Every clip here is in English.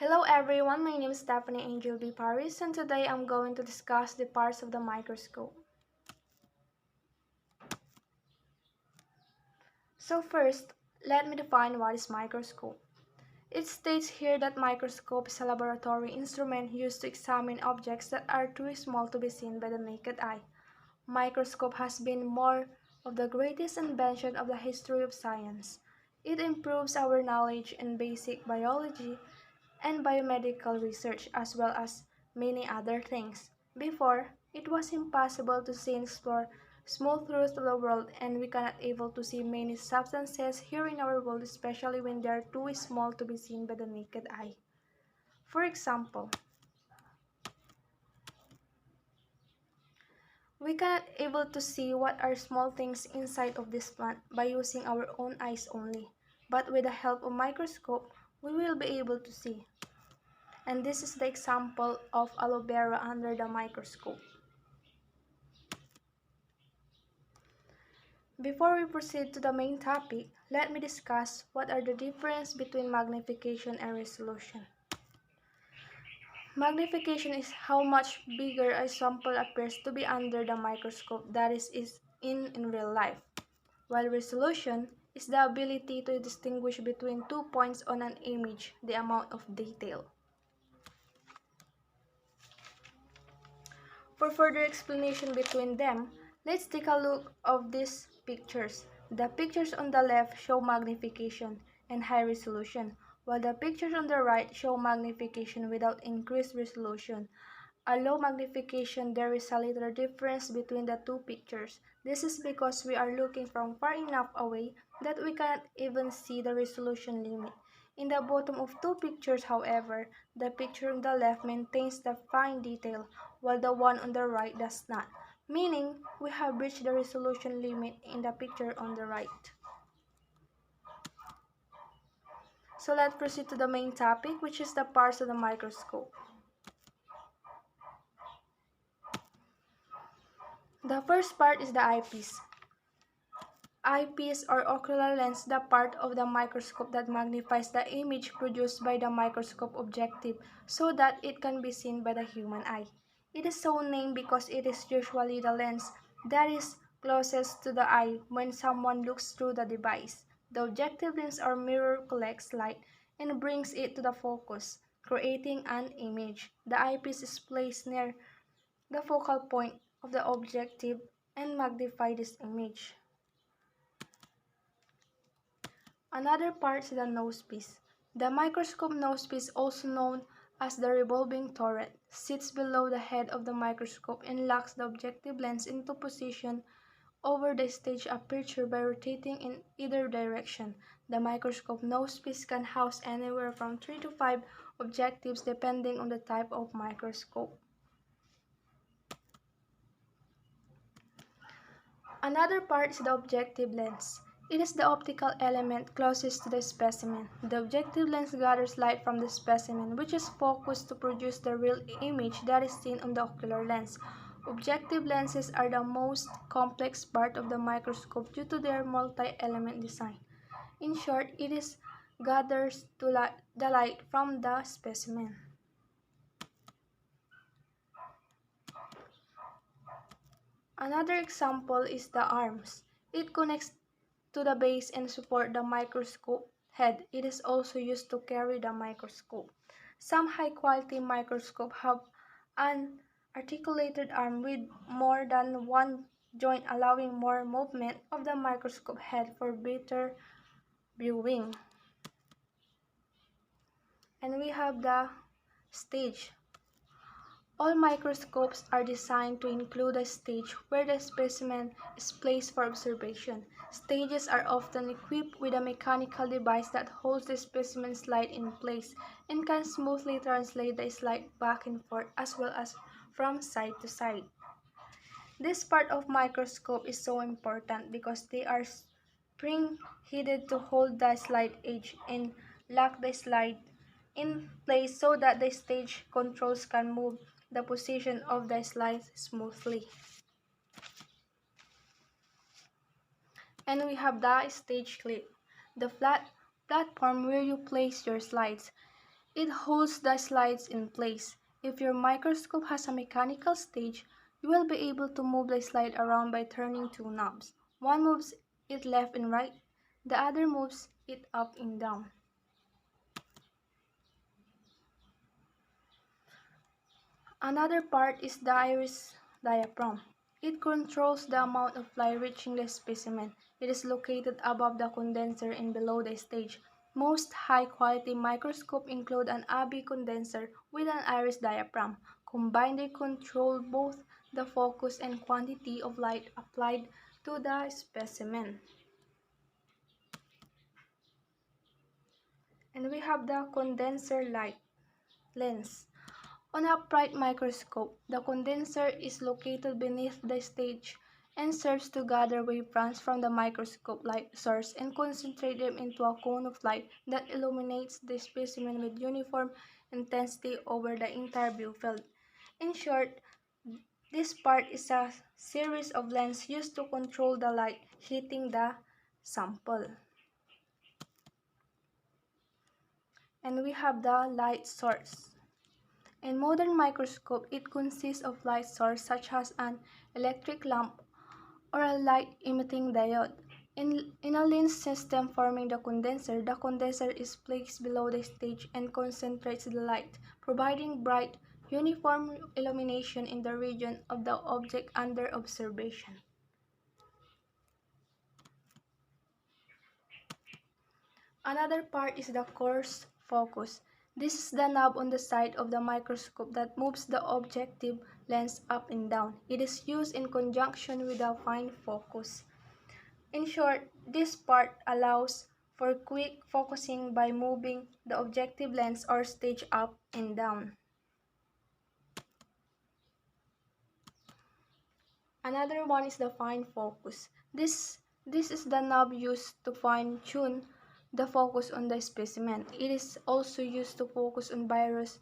Hello everyone, my name is Stephanie Angel B. Paris and today I'm going to discuss the parts of the microscope. So first, let me define what is microscope. It states here that microscope is a laboratory instrument used to examine objects that are too small to be seen by the naked eye. Microscope has been one of the greatest inventions of the history of science. It improves our knowledge in basic biology and biomedical research as well as many other things. Before, it was impossible to see and explore small truths of the world, and we cannot able to see many substances here in our world, especially when they are too small to be seen by the naked eye. For example, we cannot able to see what are small things inside of this plant by using our own eyes only. But with the help of microscope, we will be able to see. And this is the example of aloe vera under the microscope. Before we proceed to the main topic, let me discuss what are the difference between magnification and resolution. Magnification is how much bigger a sample appears to be under the microscope that is in real life, while resolution is the ability to distinguish between 2 points on an image, the amount of detail. For further explanation between them, let's take a look of these pictures. The pictures on the left show magnification and high resolution, while the pictures on the right show magnification without increased resolution. A low magnification, there is a little difference between the two pictures. This is because we are looking from far enough away that we cannot even see the resolution limit. In the bottom of two pictures, however, the picture on the left maintains the fine detail, while the one on the right does not, meaning we have reached the resolution limit in the picture on the right. So let's proceed to the main topic, which is the parts of the microscope. The first part is the eyepiece. Eyepiece or ocular lens, the part of the microscope that magnifies the image produced by the microscope objective so that it can be seen by the human eye. It is so named because it is usually the lens that is closest to the eye when someone looks through the device. The objective lens or mirror collects light and brings it to the focus, creating an image. The eyepiece is placed near the focal point of the objective and magnify this image. Another part is the nosepiece. The microscope nosepiece, also known as the revolving turret, sits below the head of the microscope and locks the objective lens into position over the stage aperture by rotating in either direction. The microscope nosepiece can house anywhere from 3 to 5 objectives depending on the type of microscope. Another part is the objective lens. It is the optical element closest to the specimen. The objective lens gathers light from the specimen, which is focused to produce the real image that is seen on the ocular lens. Objective lenses are the most complex part of the microscope due to their multi-element design. In short, it is gathers the light from the specimen. Another example is the arms. It connects to the base and support the microscope head. It is also used to carry the microscope. Some high-quality microscopes have an articulated arm with more than one joint allowing more movement of the microscope head for better viewing. And we have the stage. All microscopes are designed to include a stage where the specimen is placed for observation. Stages are often equipped with a mechanical device that holds the specimen's light in place and can smoothly translate the light back and forth as well as from side to side. This part of microscope is so important because they are spring-headed to hold the slide edge and lock the slide in place so that the stage controls can move the position of the slides smoothly. And we have the stage clip, the flat platform where you place your slides. It holds the slides in place. If your microscope has a mechanical stage, you will be able to move the slide around by turning two knobs. One moves it left and right, the other moves it up and down. Another part is the iris diaphragm. It controls the amount of light reaching the specimen. It is located above the condenser and below the stage. Most high-quality microscopes include an AB condenser with an iris diaphragm. Combined, they control both the focus and quantity of light applied to the specimen. And we have the condenser light lens. On a upright microscope, the condenser is located beneath the stage and serves to gather wavefronts from the microscope light source and concentrate them into a cone of light that illuminates the specimen with uniform intensity over the entire view field. In short, this part is a series of lenses used to control the light hitting the sample. And we have the light source. In modern microscope, it consists of light source such as an electric lamp or a light-emitting diode. In a lens system forming the condenser is placed below the stage and concentrates the light, providing bright, uniform illumination in the region of the object under observation. Another part is the coarse focus. This is the knob on the side of the microscope that moves the objective lens up and down. It is used in conjunction with the fine focus. In short, this part allows for quick focusing by moving the objective lens or stage up and down. Another one is the fine focus. This is the knob used to fine-tune the focus on the specimen. It is also used to focus on various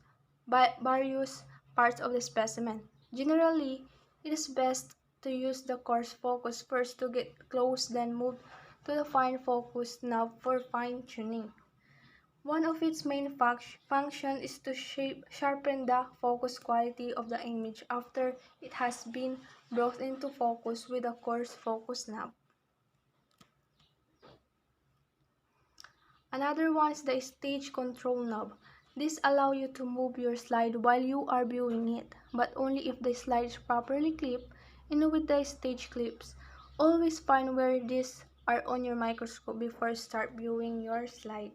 parts of the specimen. Generally, it is best to use the coarse focus first to get close, then move to the fine focus knob for fine-tuning. One of its main functions is to sharpen the focus quality of the image after it has been brought into focus with a coarse focus knob. Another one is the stage control knob. This allows you to move your slide while you are viewing it, but only if the slide is properly clipped and with the stage clips. Always find where these are on your microscope before you start viewing your slide.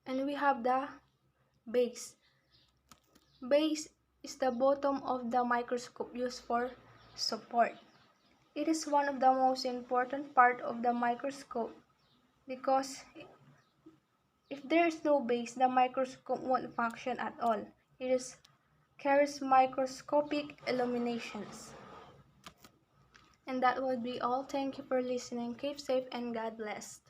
And we have the base. Base is the bottom of the microscope used for support. It is one of the most important part of the microscope because if there is no base, the microscope won't function at all. Carries microscopic illuminations. And that would be all. Thank you for listening. Keep safe and God bless.